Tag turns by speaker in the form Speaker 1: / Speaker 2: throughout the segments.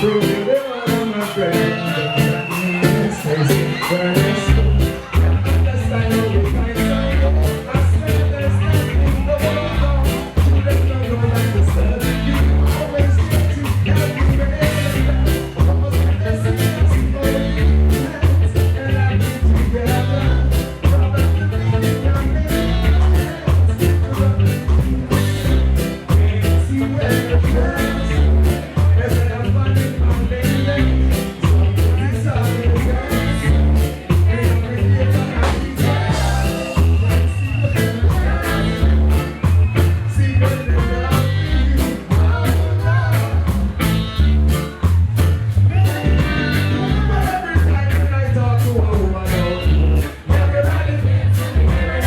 Speaker 1: Prove you the one of my friend. Stay safe, burn your soul. Understand how you find some. I swear there's nothing no more. Children don't know like the sun. You always get to help me raise. Almost like the seasons for you. And I need together. Promise to be in your hands. Can't see where it goes. There's a funny foundation. Somebody's on the ground. And I'm ready to see what they love you. Every time when I talk to a woman, everybody thinks I'm weird.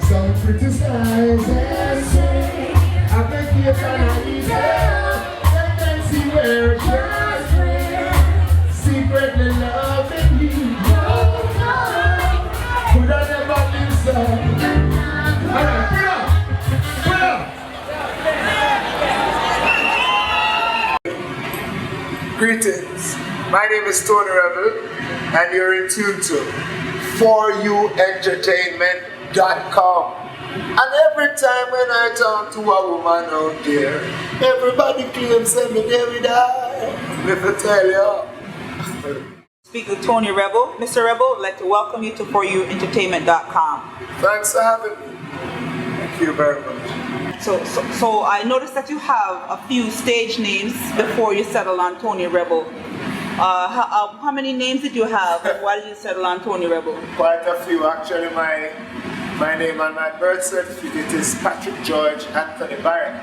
Speaker 1: Some criticize and say I think you're kinda easy. Let them see where it goes. Secretly loving you. Could I never live so? Alright, put up! Put up! Greetings. My name is Tony Rebel and you're in tune to ForYouEntertainment.com. And every time when I talk to a woman out there, everybody claims that me there with her. Let me tell you.
Speaker 2: Speak with Tony Rebel. Mr. Rebel, I'd like to welcome you to ForYouEntertainment.com.
Speaker 1: Thanks for having me. Thank you very much.
Speaker 2: So I noticed that you have a few stage names before you settle on Tony Rebel. How many names did you have? Why did you settle on Tony Rebel?
Speaker 1: Quite a few. Actually, my name on my birth certificate is Patrick George Anthony Barrett.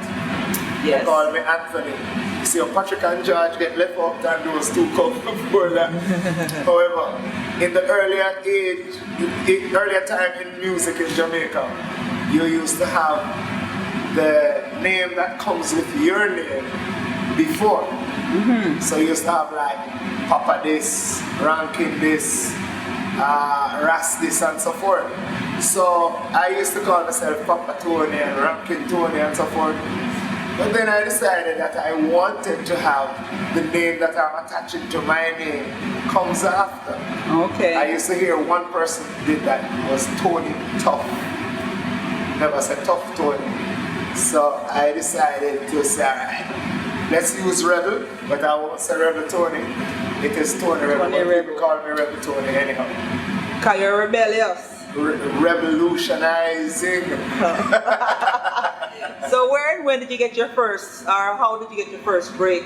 Speaker 2: Yes.
Speaker 1: They call me Anthony. You see, Patrick and George get left out and those two come before that. However, in the earlier time in music in Jamaica, you used to have the name that comes with your name before. So you used to have like Papa this, Rankin this, Ras this and so forth. So I used to call myself Papa Tony and Rankin Tony and so forth. But then I decided that I wanted to have the name that I'm attaching to my name comes after.
Speaker 2: Okay.
Speaker 1: I used to hear one person did that, it was Tony Tough. Never said Tough Tony. So I decided to say, alright, let's use Rebel, but I won't say Rebel Tony. It is Tony Rebel.
Speaker 2: Tony Rebel.
Speaker 1: People call me Rebel Tony anyhow.
Speaker 2: Because you're rebellious.
Speaker 1: Revolutionizing.
Speaker 2: So where and when did you get your first, or how did you get your first break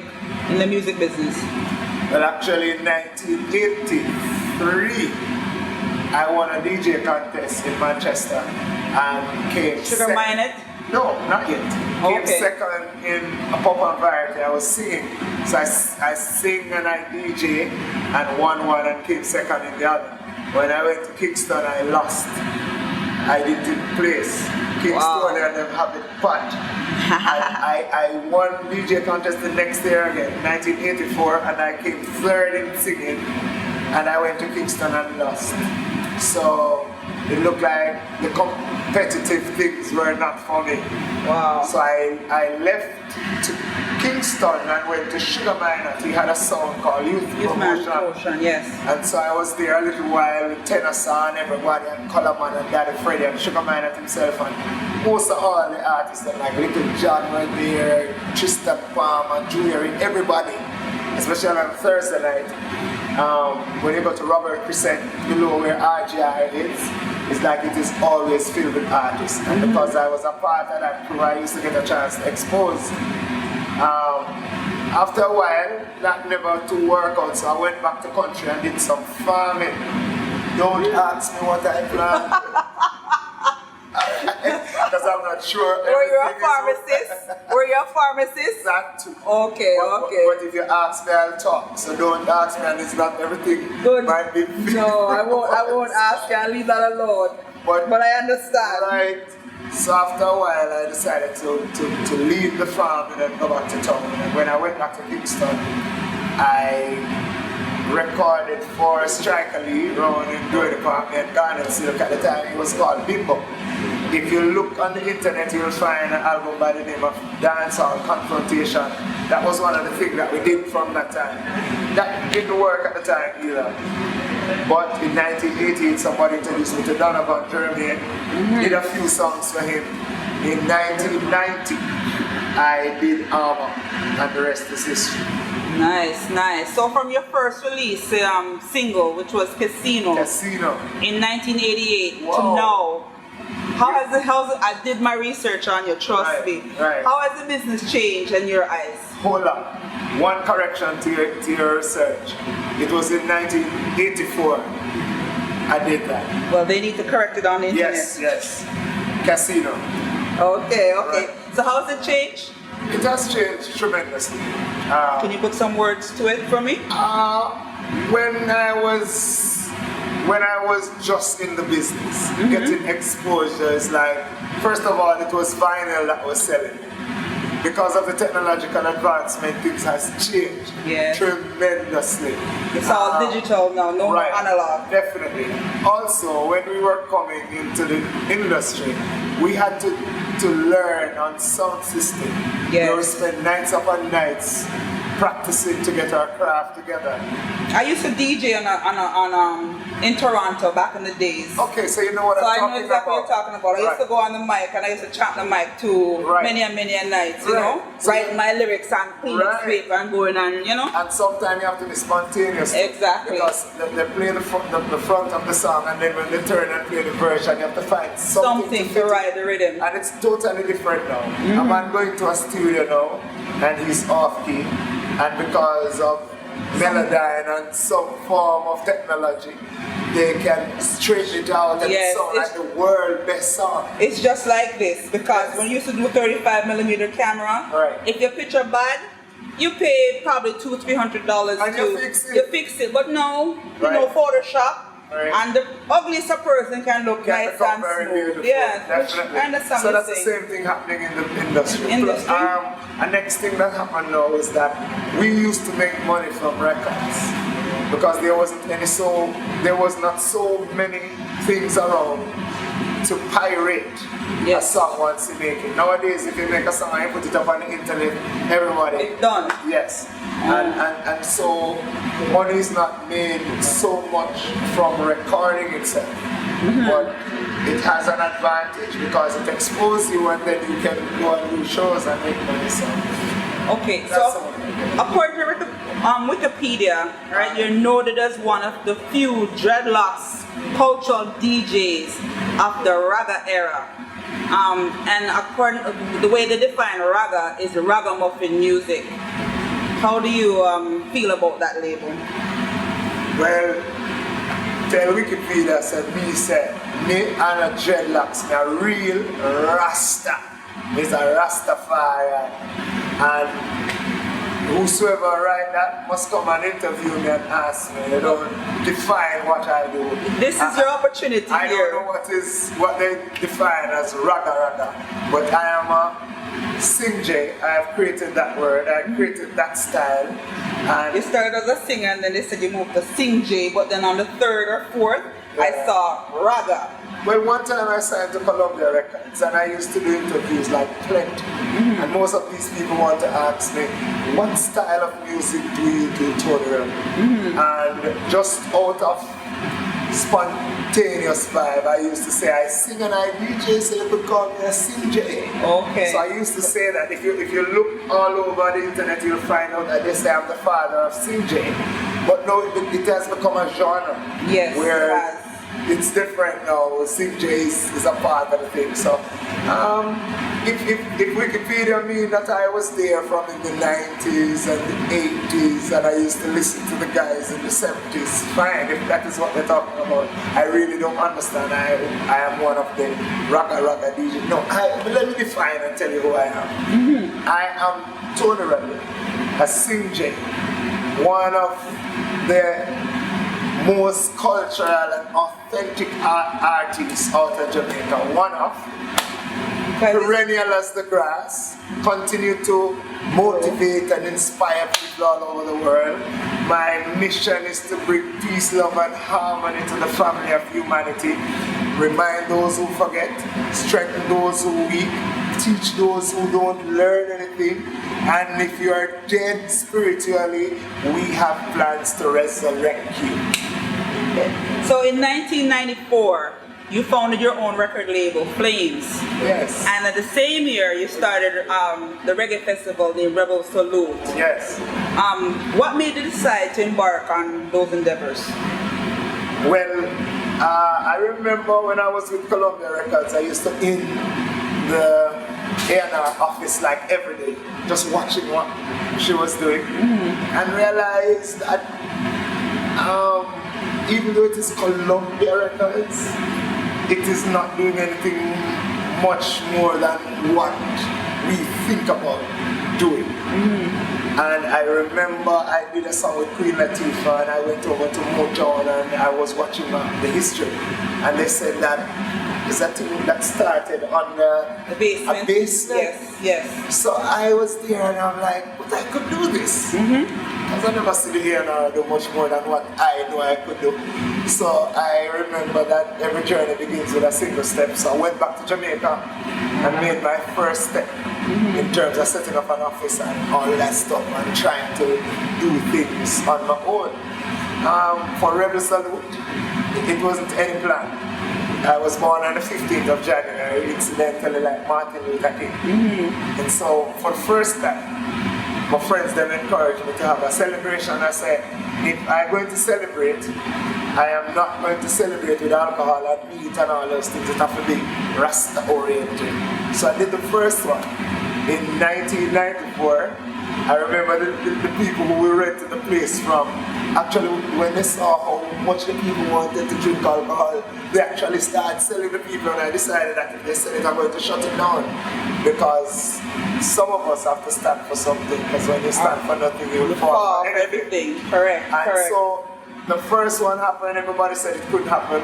Speaker 2: in the music business?
Speaker 1: Well, actually in 1983, I won a DJ contest in Manchester and came
Speaker 2: Sugar Minot?
Speaker 1: No, not yet.
Speaker 2: Okay.
Speaker 1: Came second in a pop and variety. I was singing. So I sing and I DJ and won one and came second in the other. When I went to Kingston, I lost. I didn't place. Kingstonian them have it pot. I won DJ contest the next year again, 1984, and I came third in singing, and I went to Kingston and lost. So it looked like the competitive things were not for me.
Speaker 2: Wow.
Speaker 1: So I left to Kingston and went to Sugar Minot. He had a song called Youth Promotion.
Speaker 2: Yes.
Speaker 1: And so I was there a little while with Tenasa and everybody, and Coleman and Daddy Freddy and Sugar Minot himself, and most of all the artists, like Little John were there, Tristan Palmer, Junior, everybody, especially on Thursday night. When you go to Robert Crescent, below where RGI is, it's like it is always filled with artists. And because I was a part of that crew, I used to get a chance to expose. After a while, that never to work out, so I went back to country and did some farming. Don't ask me what I planned. Because I'm not sure.
Speaker 2: Were you a pharmacist? Were you a pharmacist?
Speaker 1: That too.
Speaker 2: Okay, okay.
Speaker 1: But if you ask me, I'll talk. So don't ask me, and it's not everything.
Speaker 2: Good.
Speaker 1: Might be
Speaker 2: No, I won't ask you. I'll leave that alone. But I understand.
Speaker 1: Right. So after a while, I decided to leave the farm and then go back to town. And when I went back to Kingston, I recorded for Striker Lee, Rowan and Doyle Department, Garnet Silk. At the time, it was called Bimbo. If you look on the internet, you'll find an album by the name of Dancehall Confrontation. That was one of the things that we did from that time. That didn't work at the time either. But in 1988, somebody introduced me to Donovan Jermaine, did a few songs for him. In 1990, I did Armor, and the rest is history.
Speaker 2: Nice, nice. So from your first release single, which was Casino, in 1988 to now, I did my research on you, trust me.
Speaker 1: Right.
Speaker 2: How has the business changed in your eyes?
Speaker 1: Hold on. One correction to your research. It was in 1984 I did that.
Speaker 2: Well, they need to correct it on the internet.
Speaker 1: Yes. Casino.
Speaker 2: Okay.
Speaker 1: Right.
Speaker 2: So how has it changed?
Speaker 1: It has changed tremendously.
Speaker 2: Can you put some words to it for me?
Speaker 1: When I was just in the business, getting exposure is like, first of all, it was vinyl that was selling. Because of the technological advancement, things has changed tremendously.
Speaker 2: It's all digital now, no more analog.
Speaker 1: Definitely. Also, when we were coming into the industry, we had to learn on sound system.
Speaker 2: Yes.
Speaker 1: We spent nights upon nights practicing to get our craft together.
Speaker 2: I used to DJ in Toronto back in the days.
Speaker 1: Okay, so you know what I'm talking about.
Speaker 2: So I know exactly what you're talking about. I used to go on the mic and I used to chant the mic too many nights, you know? So write my lyrics and clean up paper and going on, you know?
Speaker 1: And sometimes you have to be spontaneous.
Speaker 2: Exactly.
Speaker 1: Because they play the front of the song, and then when they turn and play the version, you have to find something
Speaker 2: to ride the rhythm.
Speaker 1: And it's totally different now. A man going to a studio now, and he's off key, and because of Melodyne and some form of technology, they can straighten it out and sound like the world best song.
Speaker 2: It's just like this, because when you used to do 35mm camera, if your picture bad, you pay probably $200-300
Speaker 1: and you fix it.
Speaker 2: But now, you know, Photoshop, and the ugliest person can look nice and smooth. Yeah,
Speaker 1: definitely.
Speaker 2: I understand.
Speaker 1: So that's the same thing happening in the industry. And next thing that happened now is that we used to make money from records because there was not so many things around to pirate a song once you make it. Nowadays, if you make a song and you put it up on the internet, everybody.
Speaker 2: It's done.
Speaker 1: Yes. And so money is not made so much from recording itself, but it has an advantage because it exposes you and then you can go and do shows and make money.
Speaker 2: Okay, so according to Wikipedia, right, you're noted as one of the few dreadlocks cultural DJs of the Ragga era. And according to the way they define Ragga is ragamuffin music. How do you feel about that label?
Speaker 1: Well, tell Wikipedia me and a dreadlocks, me a real Rasta. He's a Rastafari. And whosoever write that must come and interview me and ask me. They don't define what I do.
Speaker 2: This is your opportunity
Speaker 1: I
Speaker 2: here.
Speaker 1: don't know what they define as raga, but I am a Singh. I have created that word. I created that style. And
Speaker 2: You started as a singer and then they said you moved to Sing J, but then on the third or fourth, I saw Raga.
Speaker 1: well, one time I signed to Columbia Records and I used to do interviews like plenty. And most of these people want to ask me, what style of music do you do, Tony? And just out of spontaneous vibe, I used to say I sing and I DJ, so you could call me a Sing J.
Speaker 2: Okay.
Speaker 1: So I used to say that if you look all over the internet, you'll find out that they say I'm the father of Sing J. But no, it has become a genre.
Speaker 2: Yes,
Speaker 1: Where
Speaker 2: it has.
Speaker 1: it's different now. Sing J is a part of the thing. So if Wikipedia mean that I was there from in the 90s and the 80s and I used to listen to the guys in the 70s, fine, if that is what they're talking about. I really don't understand. I am one of the raga DJ. No, let me define and tell you who I am. I am Tony Rebel, a Sing J, one of the most cultural and authentic artists out of Jamaica. One of perennial as the grass, continue to motivate and inspire people all over the world. My mission is to bring peace, love and harmony to the family of humanity. Remind those who forget, strengthen those who are weak, teach those who don't learn anything. And if you are dead spiritually, we have plans to resurrect you.
Speaker 2: So in 1994, you founded your own record label, Flames.
Speaker 1: Yes.
Speaker 2: And at the same year, you started the reggae festival, the Rebel Salute.
Speaker 1: Yes.
Speaker 2: What made you decide to embark on those endeavors?
Speaker 1: Well, I remember when I was with Columbia Records, I used to in the A&R office like every day, just watching what she was doing, and realized that even though it is Columbia Records, it is not doing anything much more than what we think about doing. And I remember I did a song with Queen Latifah and I went over to Motown and I was watching the history. And they said that is that thing that started on
Speaker 2: The basement.
Speaker 1: a basement.
Speaker 2: Yes, yes.
Speaker 1: So I was there and I'm like, but I could do this. Because I never see the A&R do much more than what I know I could do. So I remember that every journey begins with a single step. So I went back to Jamaica and made my first step in terms of setting up an office and all that stuff and trying to do things on my own. For Rebel Salute, it wasn't any plan. I was born on the 15th of January, incidentally like Martin Luther King. And so for the first time, my friends then encouraged me to have a celebration. I said, if I'm going to celebrate, I am not going to celebrate with alcohol and meat and all those things. It have to be Rasta oriented. So I did the first one in 1994. I remember the people who we rented the place from, actually when they saw how much the people wanted to drink alcohol, they actually started selling the people, and I decided that if they sell it, I'm going to shut it down. Because some of us have to stand for something, because when you stand for nothing, you will fall for
Speaker 2: everything. Correct,
Speaker 1: and
Speaker 2: correct.
Speaker 1: so the first one happened, everybody said it couldn't happen.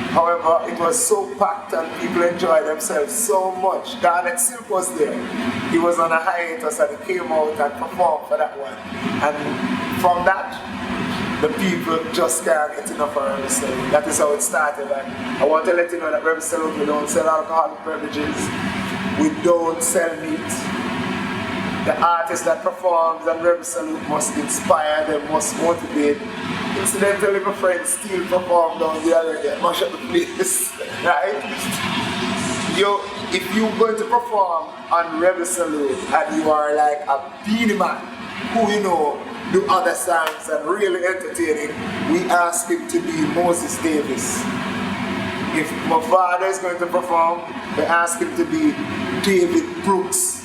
Speaker 1: However, it was so packed and people enjoyed themselves so much. Garnet Silk was there. He was on a hiatus and he came out and performed for that one. And from that, the people just can't get enough of Rebel Salute. That is how it started. And I want to let you know that Rebel Salute, we don't sell alcoholic beverages. We don't sell meat. The artist that performs and Rebel Salute must inspire them, must motivate. Incidentally, my friend still performed down the other day, mash up the place, right? If you're going to perform on Rebel Salute and you are like a beanie man who do other songs and really entertaining, we ask him to be Moses Davis. If my father is going to perform, we ask him to be David Brooks.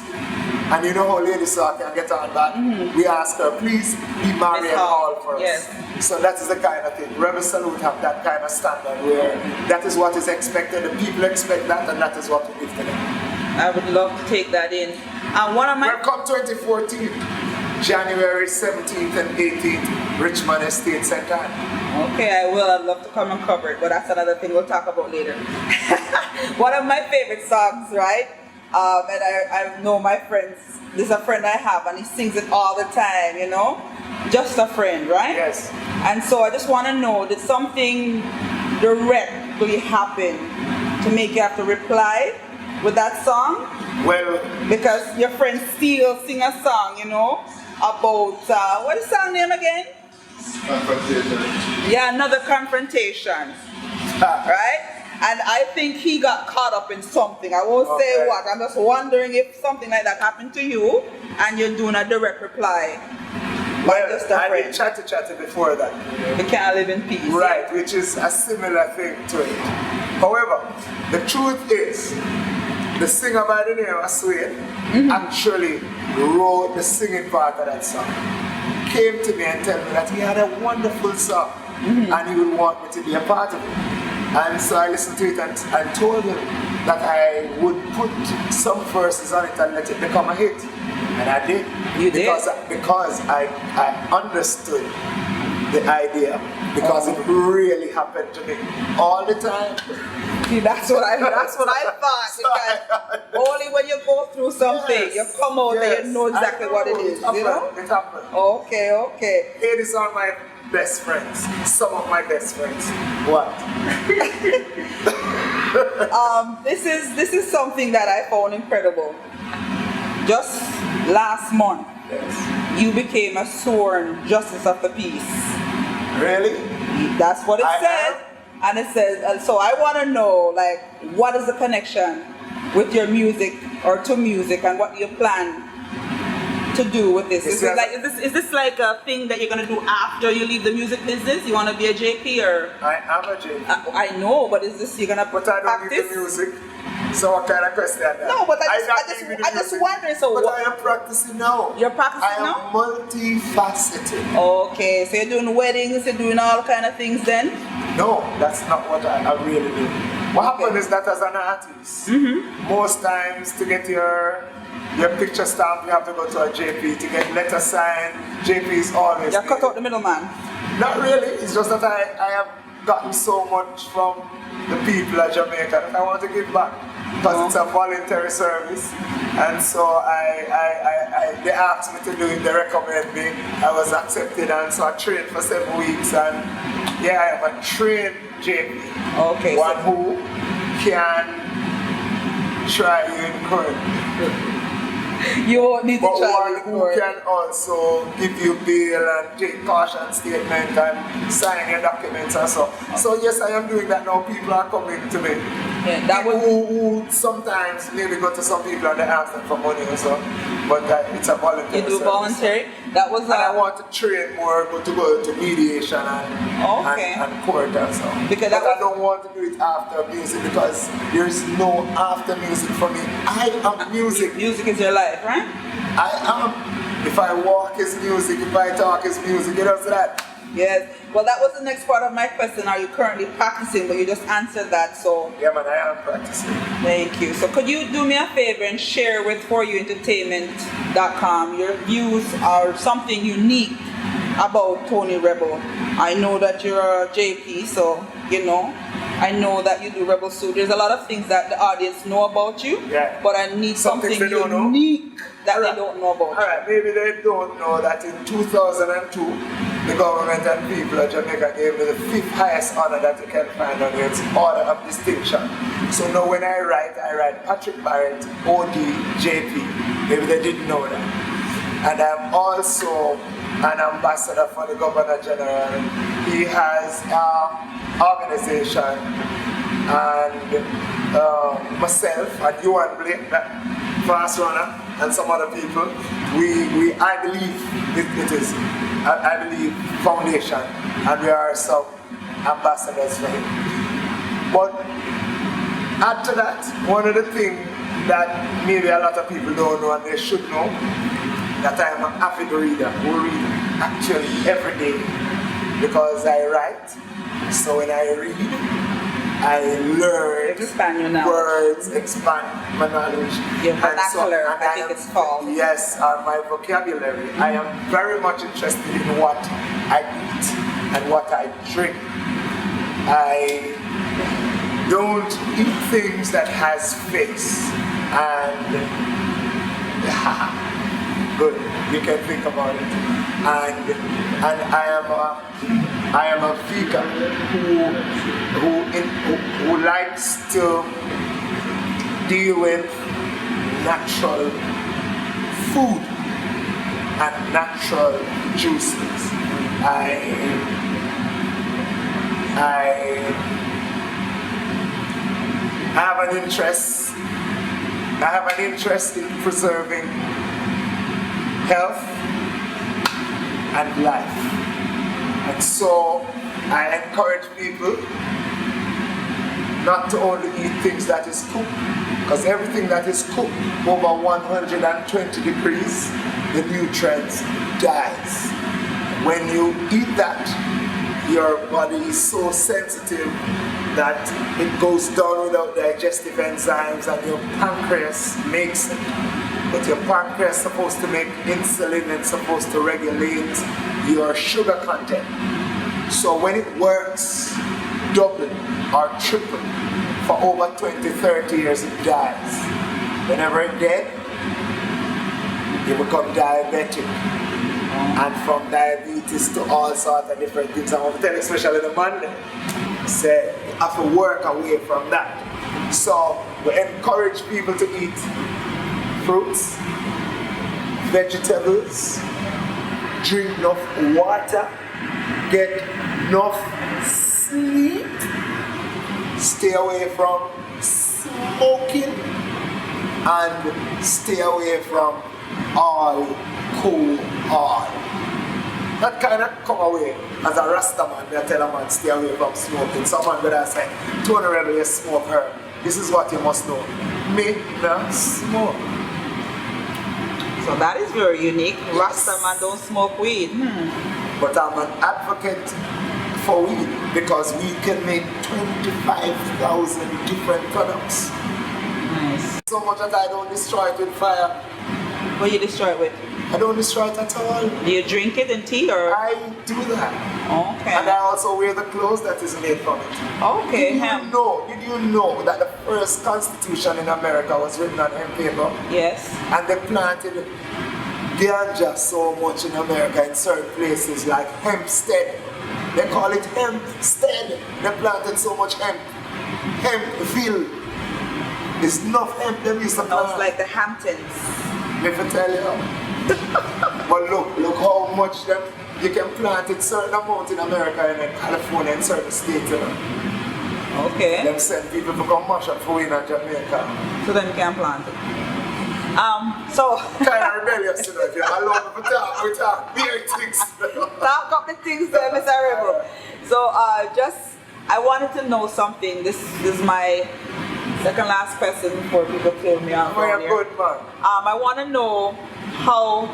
Speaker 1: And you know how Lady Saw can get on that? We ask her, please be Marian Hall for us.
Speaker 2: Yes.
Speaker 1: So that is the kind of thing. Rebel Salute have that kind of standard where that is what is expected, the people expect that, and that is what we give to them.
Speaker 2: I would love to take that in. One of my
Speaker 1: Welcome 2014. January 17th and 18th, Richmond Estate Center.
Speaker 2: Okay, I will. I'd love to come and cover it, but that's another thing we'll talk about later. One of my favorite songs, right? And I know my friends, there's a friend I have and he sings it all the time, you know? Just a Friend, right?
Speaker 1: Yes.
Speaker 2: And so I just want to know, did something directly happen to make you have to reply with that song?
Speaker 1: Well,
Speaker 2: Because your friend still sing a song, you know, about, what is the song name again?
Speaker 3: Confrontation.
Speaker 2: Yeah, Another Confrontation. Right? And I think he got caught up in something. I won't say
Speaker 1: Okay.
Speaker 2: what. I'm just wondering if something like that happened to you and you're doing a direct reply by
Speaker 1: well,
Speaker 2: just a
Speaker 1: I
Speaker 2: friend.
Speaker 1: did chatty before that.
Speaker 2: You can't live in peace.
Speaker 1: Right, which is a similar thing to it. However, the truth is, the singer by the name of Swade actually wrote the singing part of that song. Came to me and told me that he had a wonderful song and he would want me to be a part of it. And so I listened to it and told him that I would put some verses on it and let it become a hit. And I did.
Speaker 2: You did?
Speaker 1: Because I understood the idea. Because it really happened to me all the time.
Speaker 2: See, that's what I thought. Because only when you go through something,
Speaker 1: Yes,
Speaker 2: you come out
Speaker 1: yes.
Speaker 2: and you know exactly what it is.
Speaker 1: It happened,
Speaker 2: You know?
Speaker 1: It happened.
Speaker 2: Okay.
Speaker 1: Here these are my best friends. Some of my best friends. What?
Speaker 2: This is something that I found incredible. Just last month,
Speaker 1: Yes.
Speaker 2: you became a sworn justice of the peace.
Speaker 1: Really?
Speaker 2: That's what it
Speaker 1: I
Speaker 2: says. And it says, and so I want to know, like, what is the connection with your music or to music, and what do you plan to do with this?
Speaker 1: Yes,
Speaker 2: Is it like, is this like a thing that you're gonna do after you leave the music business? You want to be a JP or?
Speaker 1: I am a J.
Speaker 2: I know, but is this you're gonna
Speaker 1: But I don't
Speaker 2: practice?
Speaker 1: need the music. So what kind of question that?
Speaker 2: No, but I
Speaker 1: not
Speaker 2: just
Speaker 1: need the
Speaker 2: wonder.
Speaker 1: music,
Speaker 2: So
Speaker 1: but
Speaker 2: what?
Speaker 1: I am practicing now.
Speaker 2: You're practicing
Speaker 1: I am
Speaker 2: now?
Speaker 1: multifaceted.
Speaker 2: Okay, so you're doing weddings, you're doing all kind of things then?
Speaker 1: No, that's not what I really do. What
Speaker 2: Okay.
Speaker 1: happens is that as an artist, most times to get your picture stamp, you have to go to a JP. To get letter signed, JP is always
Speaker 2: You cut
Speaker 1: there.
Speaker 2: out the middleman.
Speaker 1: Not really, it's just that I have gotten so much from the people of Jamaica that I want to give back. Because it's a voluntary service. And so they asked me to do it, they recommend me. I was accepted, and so I trained for 7 weeks. And yeah, I am a trained JP.
Speaker 2: Okay,
Speaker 1: One
Speaker 2: so
Speaker 1: who can try you in court.
Speaker 2: you won't need to
Speaker 1: But
Speaker 2: try
Speaker 1: one
Speaker 2: with
Speaker 1: who
Speaker 2: court.
Speaker 1: can also give you bail and take caution statement and sign your documents and so. So yes, I am doing that now. People are coming to me.
Speaker 2: Yeah, that
Speaker 1: People
Speaker 2: was
Speaker 1: who sometimes maybe go to some people and they ask them for money or so. But it's a voluntary
Speaker 2: you do
Speaker 1: service.
Speaker 2: voluntary. That was
Speaker 1: And I want to train more, to go to mediation
Speaker 2: Okay.
Speaker 1: and court and so.
Speaker 2: Because
Speaker 1: but
Speaker 2: that
Speaker 1: I don't want to do it after music because there's no after music for me. I am music.
Speaker 2: music is your life, right?
Speaker 1: I am. If I walk is music, if I talk is music, you know that.
Speaker 2: Yes. Well, that was the next part of my question. Are you currently practicing? But you just answered that, so
Speaker 1: Yeah man, I am practicing.
Speaker 2: thank you. So could you do me a favor and share with foryouentertainment.com your views or something unique about Tony Rebel? I know that you're a JP, so you know. I know that you do Rebel Suit. There's a lot of things that the audience know about you,
Speaker 1: Yeah.
Speaker 2: but I need
Speaker 1: Some
Speaker 2: something
Speaker 1: things they don't know.
Speaker 2: unique that
Speaker 1: Alright.
Speaker 2: they don't know about.
Speaker 1: Alright, maybe they don't know that in 2002, the government and people of Jamaica gave me the 5th highest honor that you can find on earth, Order of Distinction. So now when I write Patrick Barrett, OD, JP. Maybe they didn't know that. And I'm also an ambassador for the Governor General. He has organization, and myself and Yuan Blake, fast runner, and some other people, I believe it is, I believe foundation, and we are some ambassadors for him. But add to that, one of the things that maybe a lot of people don't know and they should know, that I am an avid reader who read actually every day because I write. So when I read, I learned
Speaker 2: Expand your knowledge.
Speaker 1: words, expand my knowledge.
Speaker 2: Your
Speaker 1: And
Speaker 2: vernacular,
Speaker 1: and
Speaker 2: I think it's called.
Speaker 1: Yes, my vocabulary. I am very much interested in what I eat and what I drink. I don't eat things that has face, and good, you can think about it. And I am a vegan who likes to deal with natural food and natural juices. I have an interest in preserving health and life. And so I encourage people not to only eat things that is cooked, because everything that is cooked over 120 degrees, the nutrients dies. When you eat that, your body is so sensitive that it goes down without digestive enzymes, and your pancreas makes it. But your pancreas is supposed to make insulin and supposed to regulate your sugar content. So when it works double or triple for over 20-30 years, it dies. Whenever it's dead, you become diabetic. And from diabetes to all sorts of different things. I'm going to tell you, especially the Monday, say you have to work away from that. So we encourage people to eat fruits, vegetables, drink enough water, get enough sleep, stay away from smoking, and stay away from all cool oil. That kind of come away as a Rasta man. I tell a man stay away from smoking. Someone gonna say, Tony Rebel, you smoke herb. This is what you must know. Me not smoke.
Speaker 2: So that is very unique. Rasta man don't smoke weed.
Speaker 1: But I'm an advocate for weed because weed can make 25,000 different products.
Speaker 2: Nice.
Speaker 1: So much that I don't destroy it with fire.
Speaker 2: What you destroy it with?
Speaker 1: I don't destroy it at all.
Speaker 2: Do you drink it in tea or?
Speaker 1: I do that.
Speaker 2: Okay.
Speaker 1: And I also wear the clothes that is made from it.
Speaker 2: Okay.
Speaker 1: Did you know that the first constitution in America was written on hemp paper?
Speaker 2: Yes.
Speaker 1: And they planted ganja so much in America in certain places like Hempstead. They call it Hempstead. They planted so much hemp. Hempville. There's enough hemp they used to plant.
Speaker 2: Sounds like the Hamptons.
Speaker 1: Let me tell you. But look how much them you can plant it certain amount in America and in California and certain states. You know.
Speaker 2: Okay.
Speaker 1: Them send people to come mash up for in Jamaica.
Speaker 2: So then you can plant it. So
Speaker 1: Kind of rebellious, you know. If you allow me to talk, we talk weird things.
Speaker 2: talk up the things there, Mr. Rebel. So I wanted to know something. This is my second last question before people kill me off.
Speaker 1: I'm a good man.
Speaker 2: I want to know how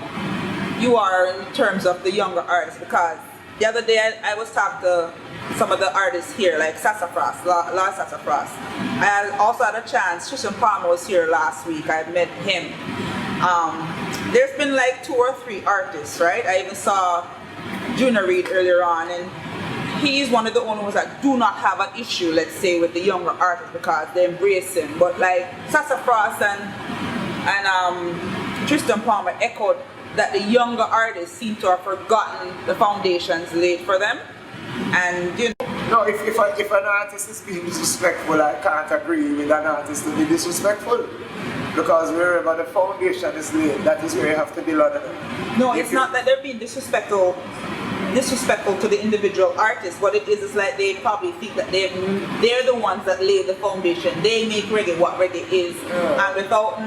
Speaker 2: you are in terms of the younger artists, because the other day I was talking to some of the artists here, like Sassafras, Lord Sassafras. I also had a chance, Tristan Palmer was here last week, I met him. There's been like 2 or 3 artists, right? I even saw Junior Reid earlier on, and he's one of the only ones that do not have an issue, let's say, with the younger artists because they embrace him. But like Sassafras and Tristan Palmer echoed that the younger artists seem to have forgotten the foundations laid for them. And you know,
Speaker 1: No, if an artist is being disrespectful, I can't agree with an artist to be disrespectful. Because wherever the foundation is laid, that is where you have to build on it.
Speaker 2: no, it's not that they're being disrespectful to the individual artist. What it is like they probably think that they're the ones that lay the foundation. They make reggae what reggae is.
Speaker 1: Yeah.
Speaker 2: And without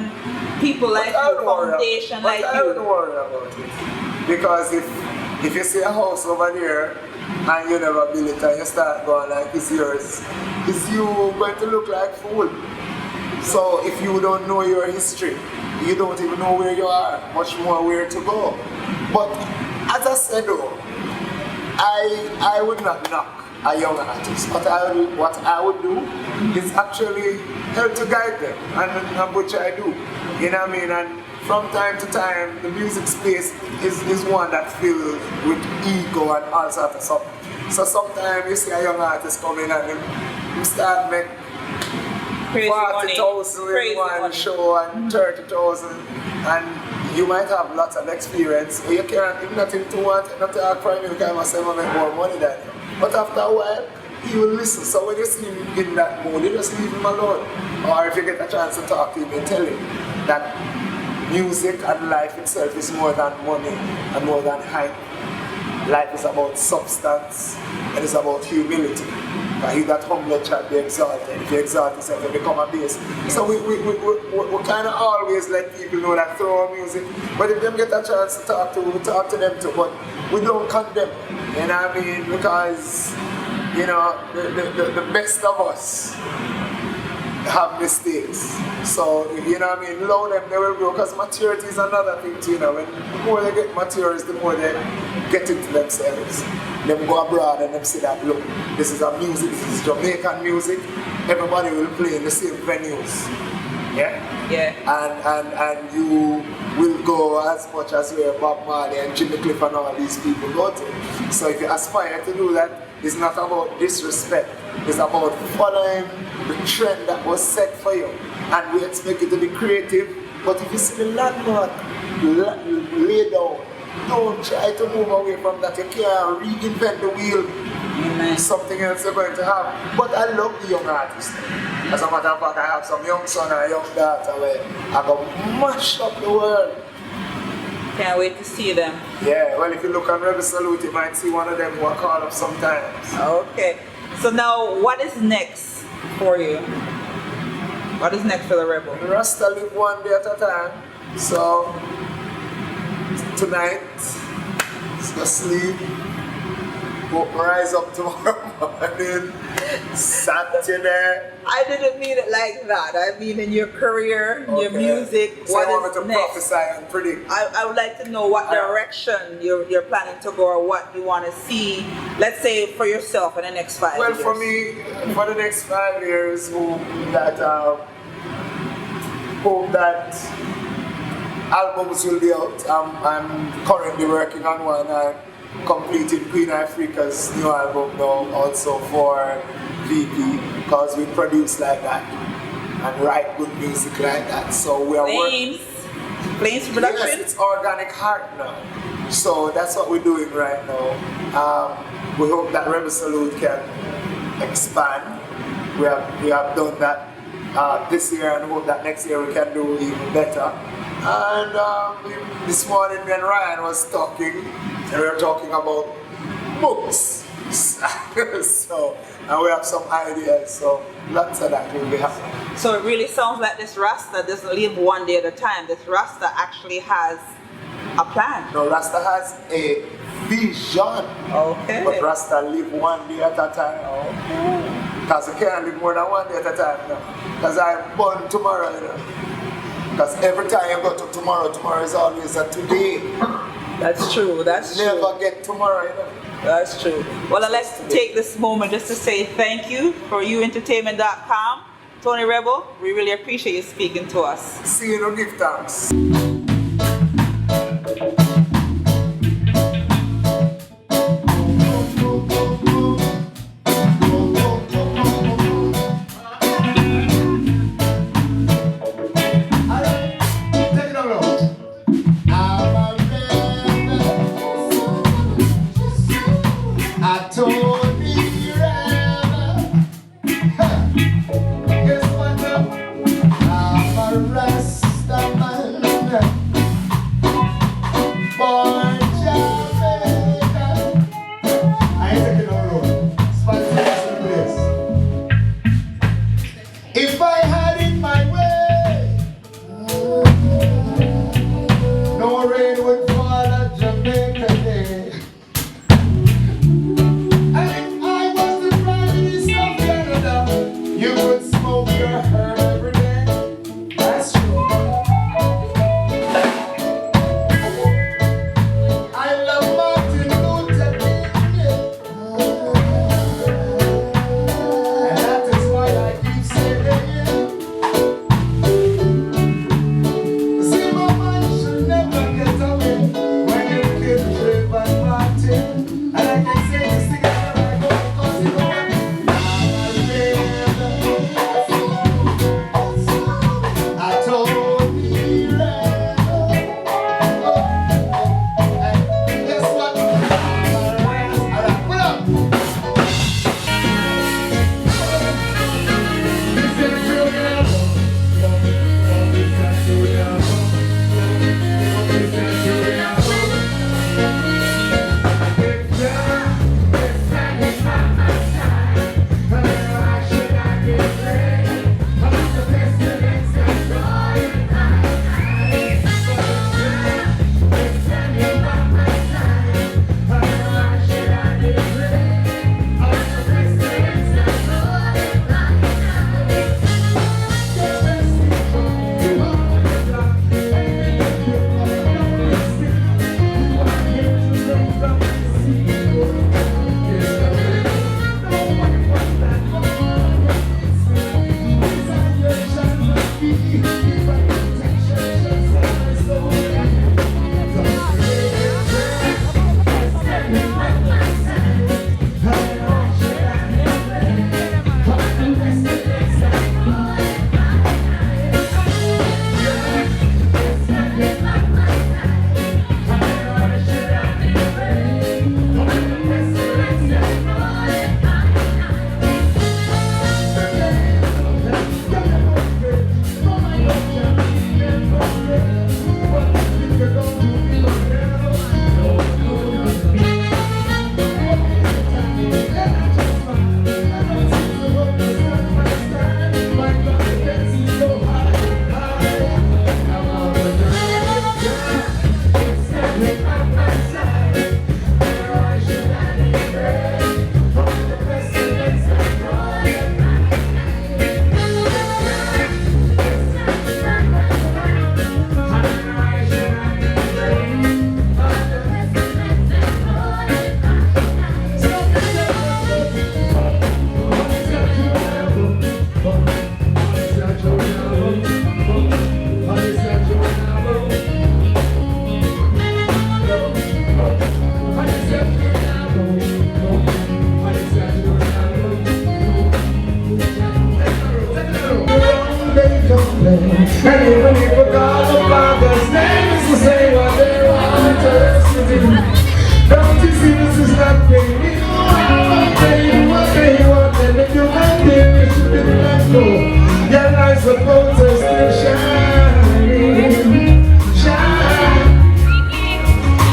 Speaker 2: people like you, foundation like
Speaker 1: I don't
Speaker 2: you.
Speaker 1: worry about it. Because if you see a house over there and you never build it and you start going like it's yours, is you going to look like fool. So if you don't know your history, you don't even know where you are, much more where to go. But as I said though, I would not knock a young artist. What I would do is actually help to guide them, and which I do. You know what I mean? And from time to time, the music space is one that filled with ego and all sorts of stuff. So sometimes you see a young artist come in and him start make 40,000 in one show and 30,000, and you might have lots of experience. You can't, if nothing to want, not to act for him, you can say, make more money than you. But after a while, he will listen. So when you see him in that mood, you just leave him alone. Or if you get a chance to talk to him, you tell him that music and life itself is more than money and more than hype. Life is about substance and it's about humility. He that humble shall be exalted. If you exalt yourself, you become a base. So we kind of always let people know that through our music. But if them get a chance to talk to, we talk to them too. But we don't condemn. You know what I mean? Because, you know, the best of us have mistakes. So, you know what I mean? Allow them, they will grow. Because maturity is another thing too, you know. When the more they get mature, the more they get into themselves. Them go abroad and them say that, look, this is our music, this is Jamaican music. Everybody will play in the same venues. Yeah?
Speaker 2: Yeah.
Speaker 1: And you will go as much as where Bob Marley and Jimmy Cliff and all these people go to. So if you aspire to do that, it's not about disrespect. It's about following the trend that was set for you. And we expect you to be creative. But if you see the landmark lay down, don't try to move away from that. You can't reinvent the wheel.
Speaker 2: Amen.
Speaker 1: Something else you're going to have. But I love the young artists. As a matter of fact, I have some young son and a young daughter where I go mash up the world.
Speaker 2: Can't wait to see them.
Speaker 1: Yeah, well, if you look on Rebel Salute, you might see one of them who are called up sometimes.
Speaker 2: Okay. So now, what is next for you? What is next for the Rebel?
Speaker 1: The Rasta live one day at a time. So, tonight, just sleep. Rise up tomorrow morning, Saturday.
Speaker 2: I didn't mean it like that. I mean in your career, your music.
Speaker 1: So
Speaker 2: what
Speaker 1: I want
Speaker 2: is
Speaker 1: me to
Speaker 2: next?
Speaker 1: prophesy and predict.
Speaker 2: I would like to know what direction you're planning to go or what you want to see, let's say for yourself in the next 5 years.
Speaker 1: Well, for me, for the next 5 years, hope that albums will be out. I'm currently working on one. I completed Queen Africa's new album now, also for VP, because we produce like that and write good music like that. So we are working.
Speaker 2: Flames production?
Speaker 1: Yes, it's Organic Heart now. So that's what we're doing right now. We hope that Rebel Salute can expand. We have done that this year and hope that next year we can do even better. And this morning me and Ryan was talking, and we were talking about books. So, and we have some ideas, so lots of that will be happening.
Speaker 2: So it really sounds like this Rasta doesn't live one day at a time. This Rasta actually has a plan.
Speaker 1: No, Rasta has a vision.
Speaker 2: Okay.
Speaker 1: But Rasta live one day at a time.
Speaker 2: Okay.
Speaker 1: Because you can't live more than one day at a time now. Because I'm born tomorrow, you know. Because every time you go to tomorrow, tomorrow is always a today.
Speaker 2: That's true, that's true.
Speaker 1: Never get tomorrow, you know.
Speaker 2: That's true. Well, I'd like to take this moment just to say thank you for youentertainment.com. Tony Rebel, we really appreciate you speaking to us.
Speaker 1: See you, no give thanks.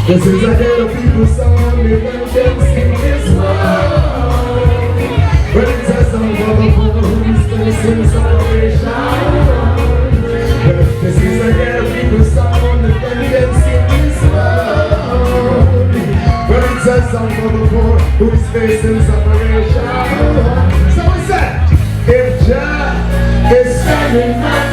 Speaker 4: This is a ghetto people song, we can sing this song. But it's a song for the poor who's facing salvation. This is a ghetto people song, we can sing this song. But it's a song for the poor who's facing separation. So we said, if Jah is standing by